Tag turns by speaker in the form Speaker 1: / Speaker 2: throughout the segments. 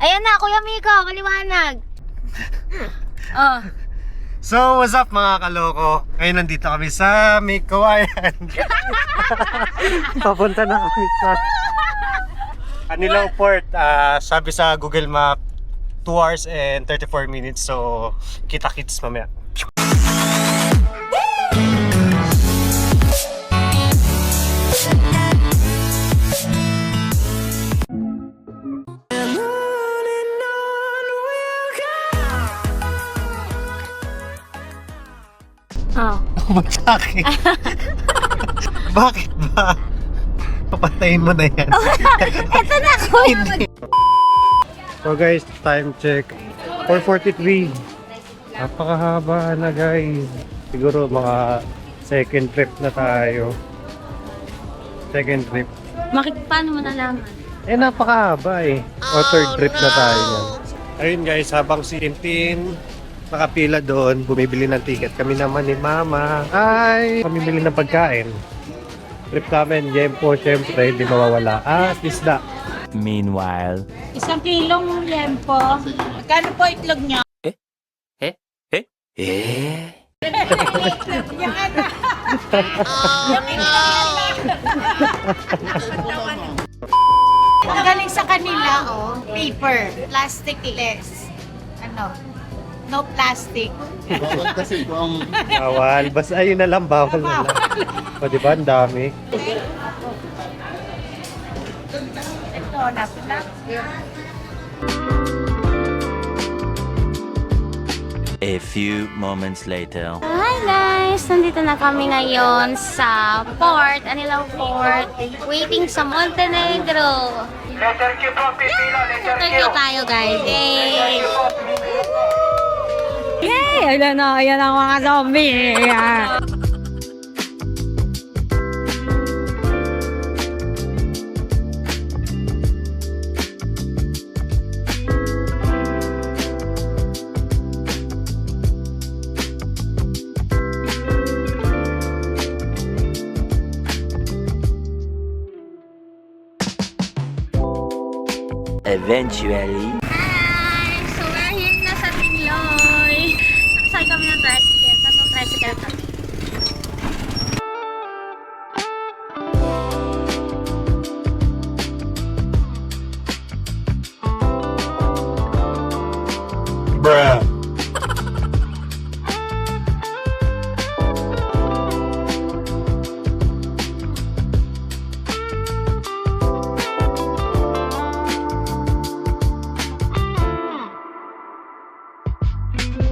Speaker 1: Ayan na, Kuya Miko, maliwanag. Oh.
Speaker 2: So, what's up mga kaloko? Ngayon nandito kami sa Mikoayan. Papunta na kami sa Kanilaw Port. Sabi sa Google Map, 2 hours and 34 minutes. So, kita-kits mamaya.
Speaker 1: Oh.
Speaker 2: Bakit? Bakit ba? Papatayin mo na yan.
Speaker 1: Ito na, Kuya.
Speaker 2: So guys, time check. 4:43. Napakahaba na guys. Siguro mga second trip na tayo. Second trip.
Speaker 1: Paano mo nalaman?
Speaker 2: Napakahaba eh. O third trip na tayo yan. Ayun guys, habang si Tintin nakapila doon, bumibili ng ticket. Kami naman ni Mama ay pamimili ng pagkain. Trip namin, yempo, syempre, hindi mawawala. Isda.
Speaker 3: Meanwhile,
Speaker 4: 1 kilong liempo. Magkano po itlog niya? Yung ano? Ang galing sa kanila, paper, plastic-less. No plastic.
Speaker 5: Bawal kasi ito ang...
Speaker 2: Bawal. Basta ayun na lang, bawal na lang. O diba, ang dami.
Speaker 4: Ito, napilak.
Speaker 3: a few moments later.
Speaker 1: Hi guys! Nandito na kami ngayon sa port, Anilaw Port. Waiting sa Montenegro.
Speaker 6: Letter Q po, pipila, letter Q.
Speaker 1: Interview tayo guys. Yay!
Speaker 4: Yay! Ayan ang mga zombie.
Speaker 3: Eventually,
Speaker 1: Hi! So we're here na sa Tingloy. Sakasay kami ng tricycle. Tatlong tricycle kami.
Speaker 2: Bruh.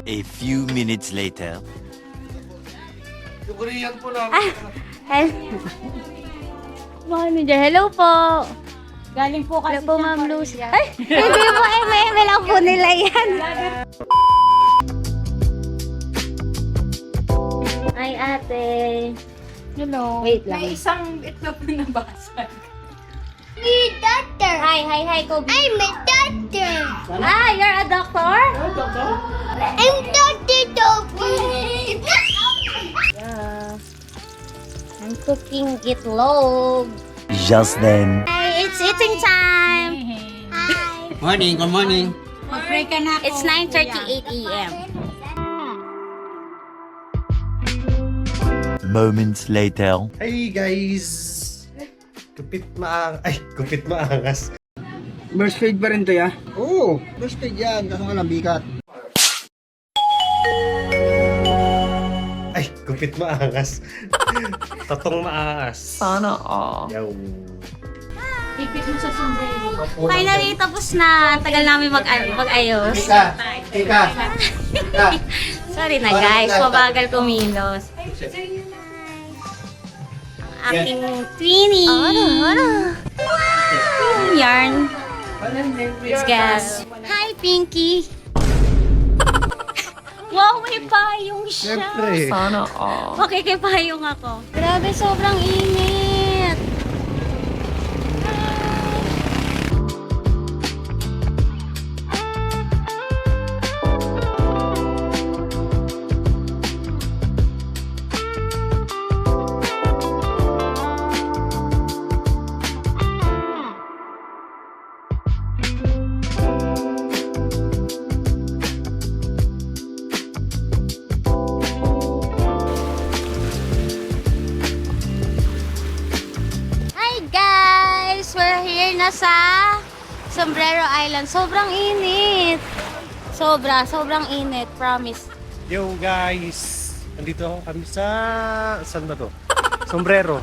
Speaker 3: a few minutes later.
Speaker 5: Yung Korean po namin.
Speaker 1: Hello po.
Speaker 4: Galing po kasi
Speaker 1: Hello po, Ma'am Lucy. Ay, hindi po. Eme lang po nila yan. Ay, ate.
Speaker 4: Hello.
Speaker 1: Wait lang.
Speaker 4: May isang itlog na nabasag.
Speaker 1: Hi, Kobe.
Speaker 7: I'm a doctor.
Speaker 1: You're a doctor?
Speaker 7: I'm Dr. Toby.
Speaker 1: Yeah. I'm cooking itlog.
Speaker 3: Just then,
Speaker 1: Hi, it's eating time.
Speaker 5: Morning, good morning.
Speaker 4: Mag-pray ka na ako.
Speaker 1: It's 9:38 a.m.
Speaker 3: moments later.
Speaker 2: Hey guys! Kupit maangas.
Speaker 5: First aid pa rin to ya? Oo, first aid yan. Kaso nga lang bikat.
Speaker 2: Kupit maangas. Tatong maangas. Sana Yaw.
Speaker 4: Ipit mo sa sombrero.
Speaker 1: Finally, tapos na. Ang tagal namin mag-ayos.
Speaker 5: Ika.
Speaker 1: Sorry na guys, mabagal kumilos. Ang aking twinnie. Yarn. Let's guess. Hi, Pinky. Wow, may payong siya.
Speaker 2: Siyempre.
Speaker 1: Makikipayong ako. Grabe, sobrang init. sa Sombrero Island. Sobrang init. Sobrang init, promise.
Speaker 2: Yo guys, nandito kami sa saan ba to? Sombrero.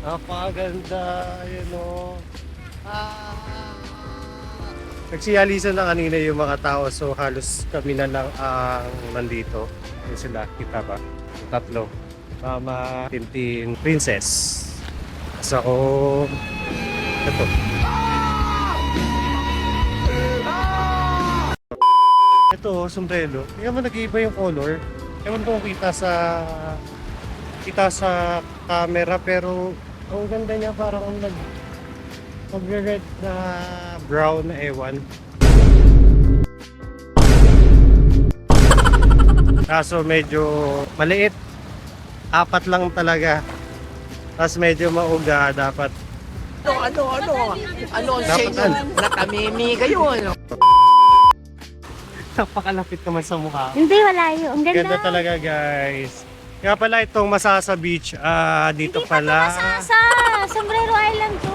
Speaker 2: Napakaganda, yun o. Nagsiyalisan na kanina yung mga tao, so halos kami na lang ang nandito. Yung sila, kita ba? Yung tatlo. Mama, Tintin, Princess. Tapos ako, ito. Ito, sombrero. Kaya mo nag-iiba yung color. Ewan ko kung kita sa camera, pero ang ganda niya, parang mag-red na brown na ewan. Kaso medyo maliit. 4 lang talaga. Tapos medyo mauga, dapat.
Speaker 8: Ano ang
Speaker 2: Dapat
Speaker 8: sa inyo? Nakamimi kayo, ano?
Speaker 2: Napakalapit naman sa mukha.
Speaker 1: Hindi, wala yun. Ang ganda.
Speaker 2: Ganda talaga, guys. Kaya pala itong Masasa Beach, dito
Speaker 1: Hindi pa
Speaker 2: pala.
Speaker 1: masasa. Sombrero Island to.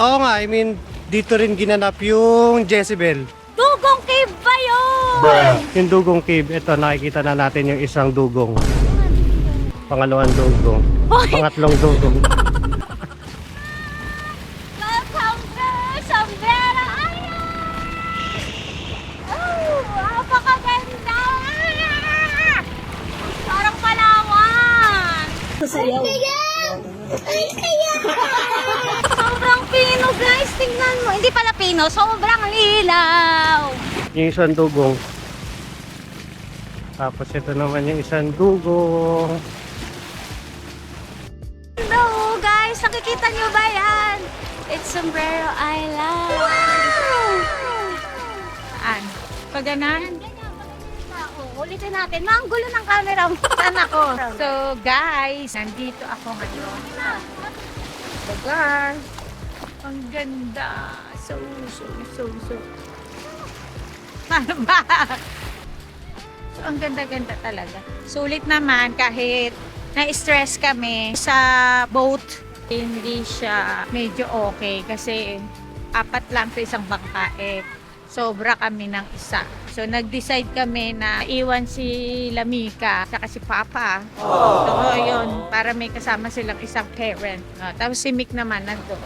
Speaker 2: Oo nga, I mean, dito rin ginanap yung Jezebel.
Speaker 1: Dugong Cave ba yun?
Speaker 2: Yung Dugong Cave, ito, nakikita na natin yung isang dugong. Pangalawang dugong. Pangatlong dugong.
Speaker 1: Welcome to Sombrero Island! Oh, napakaganda! Parang Palawan! Sobrang pino, guys! Tingnan mo! Hindi pala pino, sobrang lilaw!
Speaker 2: Yung isang dugong. Tapos ito naman yung isang dugong.
Speaker 1: Hello, guys! Nakikita nyo ba yan? It's Sombrero Island! Wow!
Speaker 4: Saan? Paganan?
Speaker 1: Ulitin natin. Ang gulo ng camera mo. Saan ako?
Speaker 4: So guys, nandito ako ngayon. Lugar. Ang ganda. So. Paano ba? So, ang ganda-ganda talaga. Sulit naman kahit na-stress kami sa boat. Hindi siya medyo okay kasi 4 lang sa isang bangka sobra kami ng isa. So nag-decide kami na iwan si Lamika saka si Papa. So yun, para may kasama silang isang parent. Tapos si Mick naman nandoon.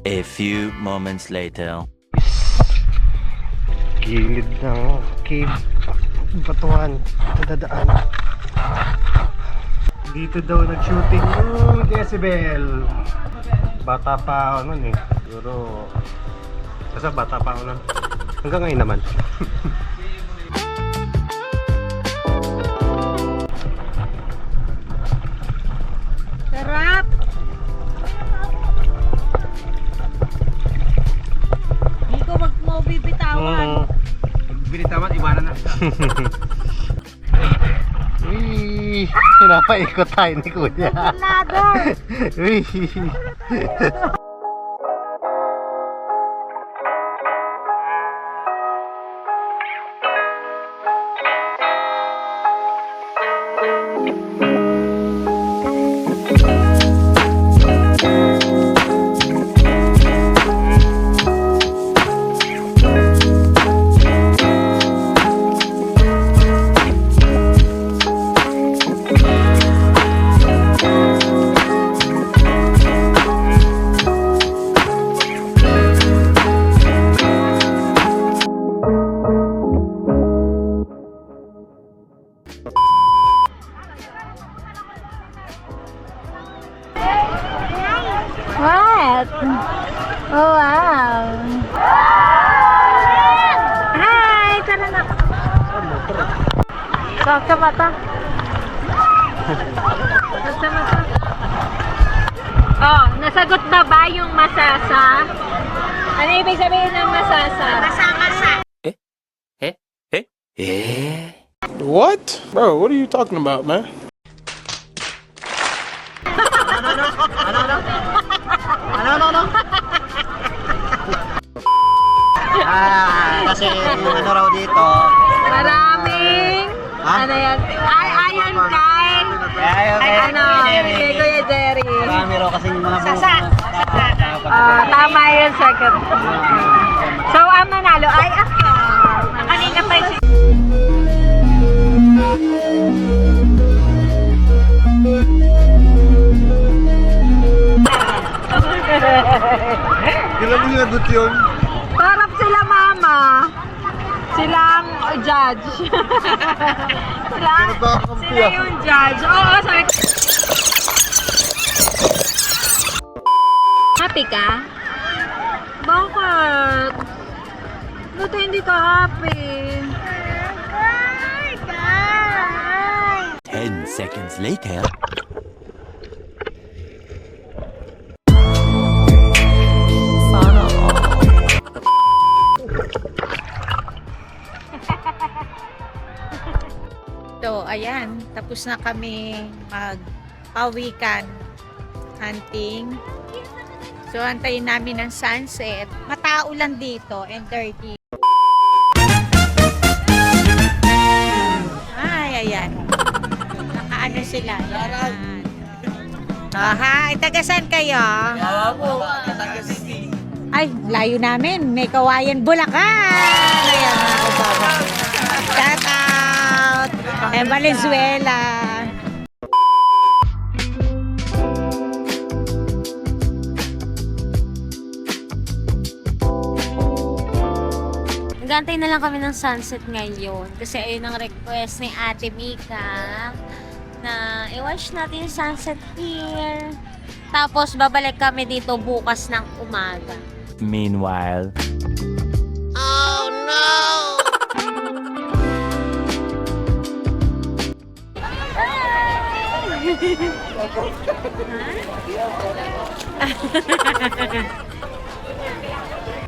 Speaker 3: A few moments later.
Speaker 2: Gilid ng cave. Batuhan. Nadadaan. Dito daw nag-shooting yung Jezebel. Bata pa ako nun eh. Siguro... Basta bata pa ako nun. Hanggang ngayon naman.
Speaker 4: Sarap! Hindi ko magbibitawan.
Speaker 5: Binitawan, iwanan na.
Speaker 2: Uy! Pinapaikot tayo ni Kuya. Uy!
Speaker 1: What? Oh, wow. Hi! Tara na. Saksa mata. Saksa mata. Oh, nasagot na ba yung masasa? Ano ibig sabihin ng masasa? Masa-masa.
Speaker 9: What? Bro, what are you talking about, man?
Speaker 5: Ano? Kasi yung ano raw dito.
Speaker 1: Maraming, ano yan? Ay, ayon kay, ano, kay Kuya Jerry.
Speaker 5: Marami raw kasi yung mga
Speaker 1: Sasa. Tama yun, second. So, ang nanalo ay ako. Kanina pa yung
Speaker 2: Kailan mo nagot yun?
Speaker 1: Parang sila mama. Silang judge. Sila yung judge. Oo, sabi ko. Happy ka? Bakit? Ba't hindi ka happy?
Speaker 3: 10 seconds later.
Speaker 4: So, ayan. Tapos na kami magpawikan hunting. So, antayin namin ng sunset. Matao lang dito and dirty. Ay, ayan. Nakaano sila. Ayan. Hi, tagasan kayo? Ay, layo namin. May Kawayan, Bulacan. Ayan, mga kababa. Shout out. Valenzuela.
Speaker 10: Nagantay na lang kami ng sunset ngayon kasi ayun ang request ni Ate Mika na i-watch natin yung sunset here. Tapos babalik kami dito bukas ng umaga.
Speaker 3: Meanwhile.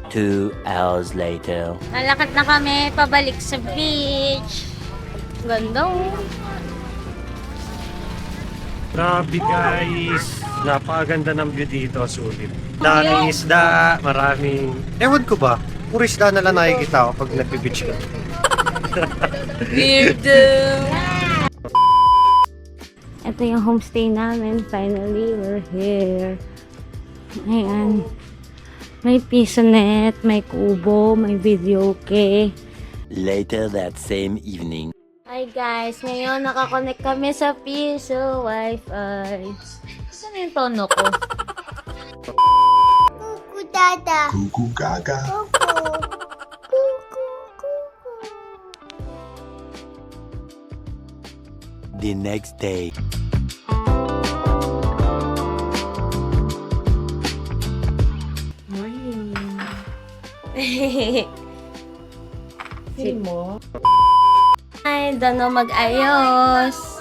Speaker 3: Two hours later.
Speaker 10: Nalakad na kami pabalik sa beach. Ganda oh.
Speaker 2: Grabe guys. Napakaganda ng view dito, sulit. Daming isda, maraming... Ewan ko ba? Puro isda na lang nakikita ko pag nag-beach ka.
Speaker 10: Weirdo. Ito yung homestay namin. Finally, we're here. Ayan. May pisonet, may kubo, may video okay.
Speaker 3: Later that same evening.
Speaker 10: Hi guys, ngayon nakakonect kami sa Piso Wi-Fi. Saan yung tono ko?
Speaker 7: Cuckoo dada.
Speaker 9: Cuckoo gaga.
Speaker 7: Cuckoo.
Speaker 3: The next day.
Speaker 10: Morning.
Speaker 4: mo?
Speaker 10: Ay, doon mag-ayos.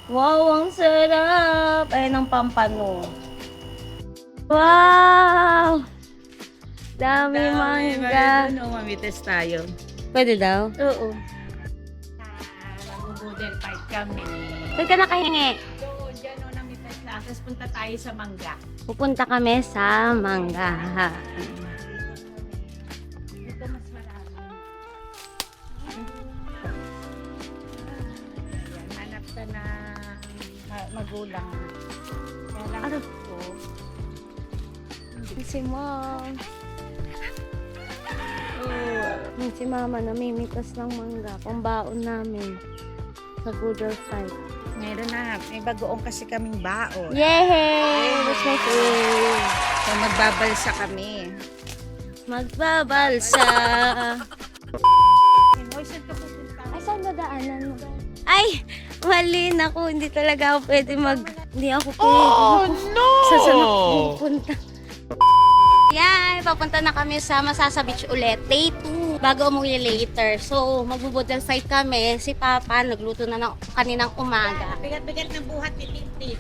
Speaker 10: Wow, ang sarap. Ay, ng pampano. Wow! Dami mangga.
Speaker 4: Ano, mamites tayo.
Speaker 10: Pwede daw?
Speaker 4: Oo. Mag-model fight kami.
Speaker 10: Saan ka nakahingi?
Speaker 4: Doon, dyan o, namites lang. Tapos punta tayo sa mangga.
Speaker 10: Pupunta kami sa manggahan.
Speaker 4: Ito mas marami. Ayan, hanap ka na magulang. Kaya lang
Speaker 10: Ano?
Speaker 4: ko.
Speaker 10: Si Mom. Si Mama namimitas ng mangga. Pambaon namin sa Goodle Fight.
Speaker 4: Meron na. May bagoong kasi kaming baon.
Speaker 10: Yay! That's my favorite.
Speaker 4: So, magbabalsa kami.
Speaker 10: Magbabalsa. Ay, saan ba daanan mo? Ay! Mali na ko. Hindi talaga ako pwede Hindi ako pwede. Oh, no! Sa saan ako pupunta? Yan! Papunta na kami sa Masasa Beach ulit. Day 2. Bago umuwi later. So, magbubudal fight kami. Si Papa nagluto na ng kaninang umaga.
Speaker 4: Bigat-bigat ng buhat ni Tintin.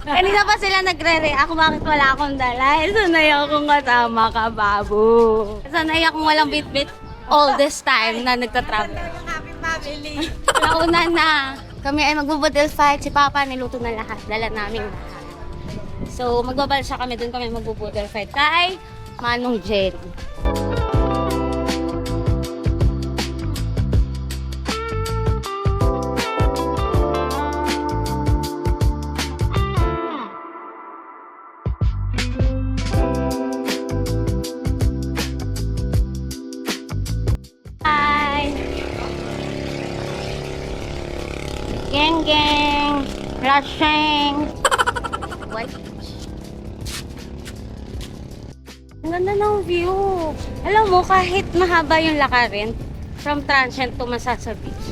Speaker 10: Kanina pa sila nagre-react bakit wala akong dala. Sanay akong kasama ka, babu. Sanay akong walang bit-bit all this time na nagtatravel.
Speaker 4: Happy family.
Speaker 10: Nauna na. Kami ay magbubudel fight. Si Papa niluto na lahat. Dala namin lahat. So, magbabalsa kami dun. Kami magbubudel fight kay Manong Jerry. Hi! Geng geng! Rushing! What? Ang ganda ng view. Alam mo, kahit mahaba yung lakarin, from Transient to Masasa Beach,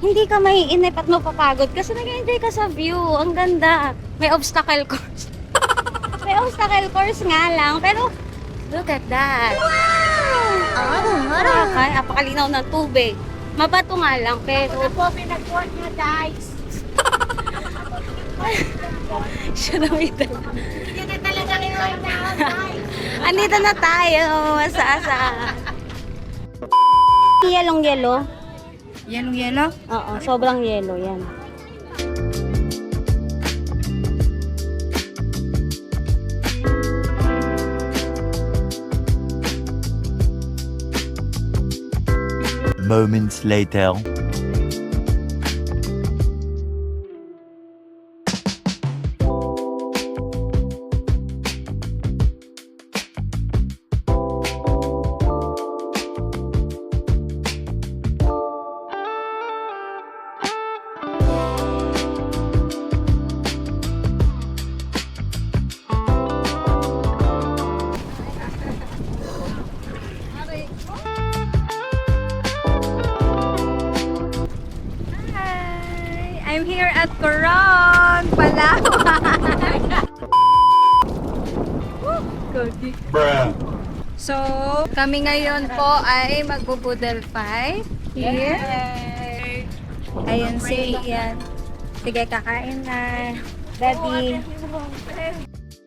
Speaker 10: hindi ka maiinip at mapapagod kasi nag-enjoy ka sa view. Ang ganda. May obstacle course. May obstacle course nga lang, pero look at that. Wow! Okay, apakalinaw ng tubig. Mabato nga lang, pero...
Speaker 4: Ako po, pinag-work na guys.
Speaker 10: Siya na may dala.
Speaker 4: Hindi na talaga rin guys.
Speaker 10: Andito na tayo, masasa. Yelong yelo.
Speaker 4: Yellow?
Speaker 10: Oo, sobrang yelo yan.
Speaker 3: Moments later.
Speaker 1: I'm here at Coron, Palawan. So, kami ngayon po ay magbubudel fight here. Ayun si Ian. Sige, kakain na. Daddy.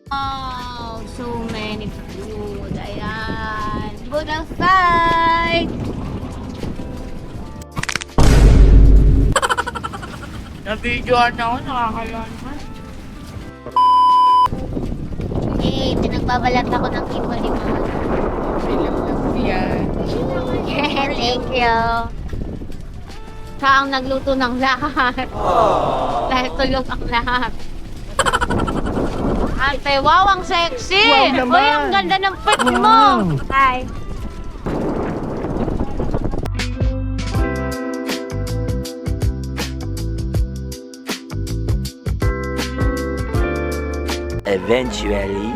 Speaker 10: Wow, so many food. Ayan. Budal fight!
Speaker 8: Na-videoan ako, nakakaloan ka.
Speaker 10: Eh, pinagbabalat ako ng kimoli mo.
Speaker 8: Yan.
Speaker 10: Thank you. Siya ang nagluto ng lahat. Dahil tulog ang lahat. Ate, wow, ang sexy!
Speaker 2: Wow naman!
Speaker 10: Uy, ang ganda ng pet mo! Hi!
Speaker 3: Eventually.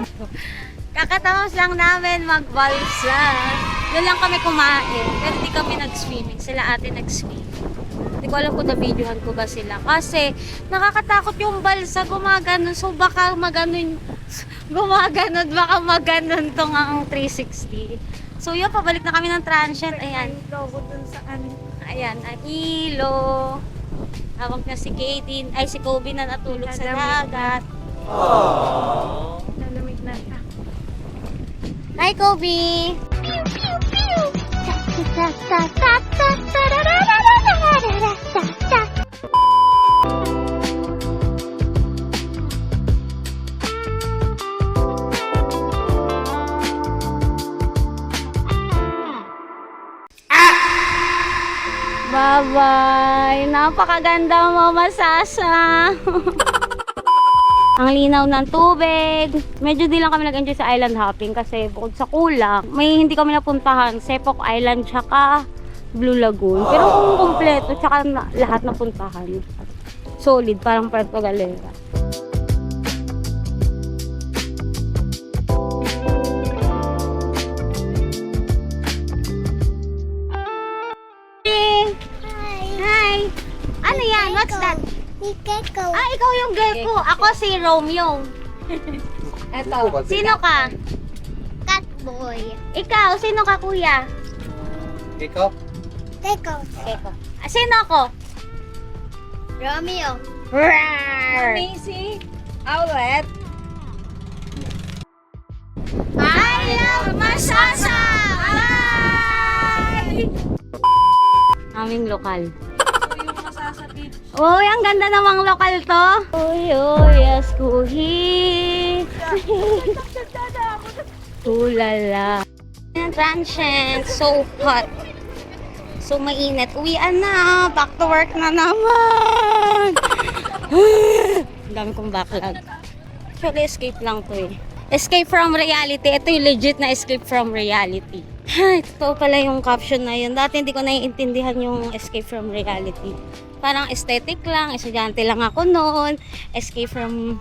Speaker 10: Kakatapos lang namin magbalsa. Doon lang kami kumain. Pero di kami nag-swimming. Sila ate nag-swimming. Hindi ko alam kung na-videohan ko ba sila. Kasi nakakatakot yung balsa. Gumaganon. So baka maganon. Gumaganon. Baka maganon tong ang 360. So yun, pabalik na kami ng Transient. Ayan. Ayan, ang ilo. Hawak na si Katie. Ay, si Kobe na natulog sa dagat.
Speaker 1: Nalamig na siya.
Speaker 10: Hi, Kobe! Bye-bye! Napakaganda mo, Masasa! Ang linaw ng tubig. Medyo di lang kami nag-enjoy sa island hopping kasi bukod sa kulang, may hindi kami napuntahan. Sepok Island tsaka Blue Lagoon. Pero kung kumpleto tsaka lahat napuntahan. Solid, parang Puerto Galera. Hi! Ano yan? What's that?
Speaker 7: Gecko.
Speaker 10: Ah, ikaw yung gecko. Ako si Romeo.
Speaker 1: Eto.
Speaker 10: Sino ka?
Speaker 7: Catboy.
Speaker 10: Ikaw, sino ka kuya?
Speaker 2: Ikaw?
Speaker 7: Gecko.
Speaker 10: Gecko. Ah, sino ako?
Speaker 7: Romeo.
Speaker 10: Rawr!
Speaker 1: Macy. Owlet.
Speaker 10: I love Masasa! Bye! Aming lokal.
Speaker 1: So yung
Speaker 10: Uy, ang ganda namang lokal to. Uy, yes, kuhi. Ulala. Transient, so hot. So mainit. Uwian na. Back to work na naman. Ang dami kong backlog. Actually, escape lang to eh. Escape from reality. Ito yung legit na escape from reality. Ito pala yung caption na yun. Dati hindi ko naiintindihan yung escape from reality. Parang aesthetic lang, estudyante lang ako noon. Escape from...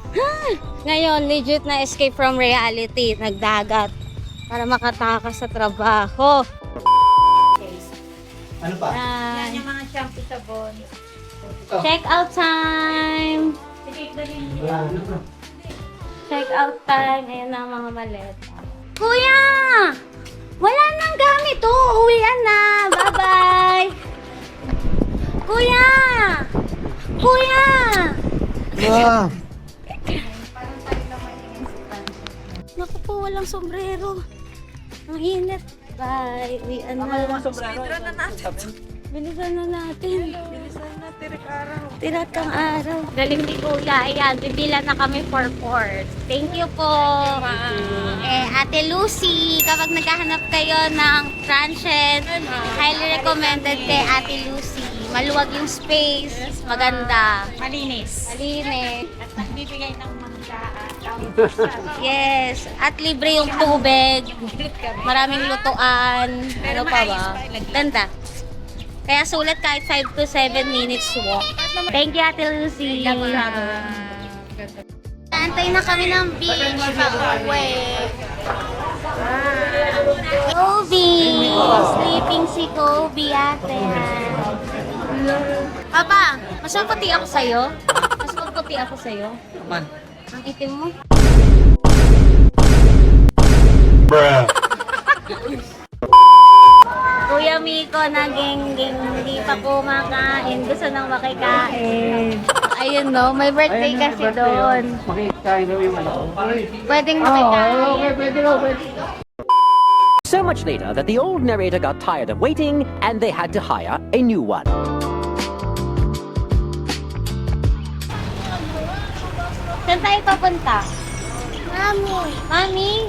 Speaker 10: Ngayon, legit na escape from reality. Nagdagat. Para makatakas sa trabaho.
Speaker 5: Ano pa?
Speaker 4: Yan yung mga shampoo sabon.
Speaker 10: Check out time! Check out time. Ayan na ang mga maleta. Kuya! Wala nang gamit to. Uwian na. Bye-bye. Kuya! Kuya!
Speaker 5: Ah,
Speaker 10: Naku po, walang sombrero. Ang init. Bye. Uwian na. Bilisan na natin. Tirat kang araw. Galing ni Kuya. Ayan, bibilan na kami for port. Thank you po. Ate Lucy, kapag naghahanap kayo ng transient, highly recommended kay Ate Lucy. Maluwag yung space, maganda.
Speaker 4: Malinis.
Speaker 10: Malinis.
Speaker 4: At nagbibigay ng mga
Speaker 10: Yes, at libre yung tubig. Maraming lutuan. Ano pa ba? Ganda. Kaya sulit kahit 5 to 7 minutes walk. Thank you, Ate Lucy. Antay na kami ng beach pag-uwi. Kobe! Sleeping si Kobe, ate. Papa, mas maputi ako sa'yo? Mas maputi ako sa'yo?
Speaker 5: man.
Speaker 10: Ang itim mo? Kuya Miko naging hindi pa kumakain. Gusto nang makikain. Ayun no, may birthday kasi doon.
Speaker 5: Makikain daw yung ano.
Speaker 10: Pwedeng makikain.
Speaker 3: So much later that the old narrator got tired of waiting and they had to hire a new one.
Speaker 10: Saan tayo papunta?
Speaker 7: Mommy,
Speaker 10: Mami?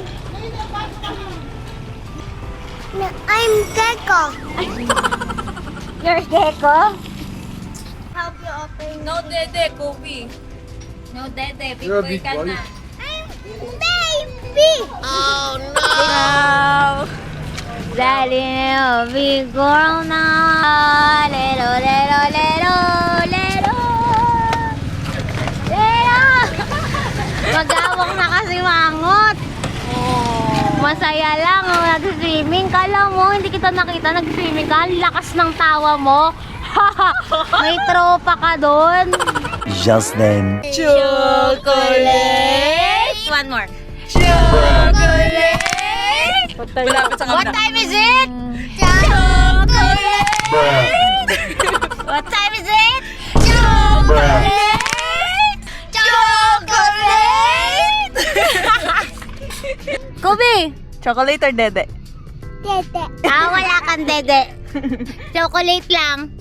Speaker 7: I'm Gecko.
Speaker 10: You're Gecko?
Speaker 7: Help you open.
Speaker 8: No dede, Kobe.
Speaker 10: No, Dede. Big boy ka na.
Speaker 7: Baby.
Speaker 10: Daddy, big girl na. Lero, lero, lero, lero. Lero! Magawang na kasi mangot. Masaya lang, nag-swimming. Kala mo, hindi kita nakita, nag-swimming ka. Ang lakas ng tawa mo. May tropa ka doon.
Speaker 3: Just then.
Speaker 10: Chocolate! One more. Chocolate! What time is it? Chocolate! What time is it? Chocolate! Chocolate! Kobe!
Speaker 8: Chocolate or dede?
Speaker 7: Dede.
Speaker 10: Wala kang dede. Chocolate lang.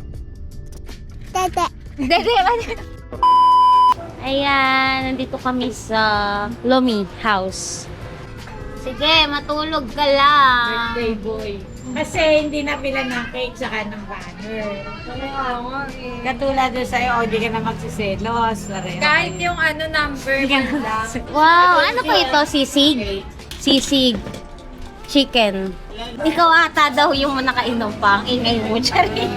Speaker 7: Dede.
Speaker 10: Dede, ayan, nandito kami sa Lomi House. Sige, matulog ka lang.
Speaker 4: birthday boy. Kasi hindi na bilan ng cake saka ng banner. Katulad doon sa'yo, o di ka na magsiselos.
Speaker 8: Kahit yung ano number lang.
Speaker 10: Wow, ano pa ito? Sisig? Sisig. Chicken. Ikaw ata daw yung nakainom pa. Ang ingay mo, Charing.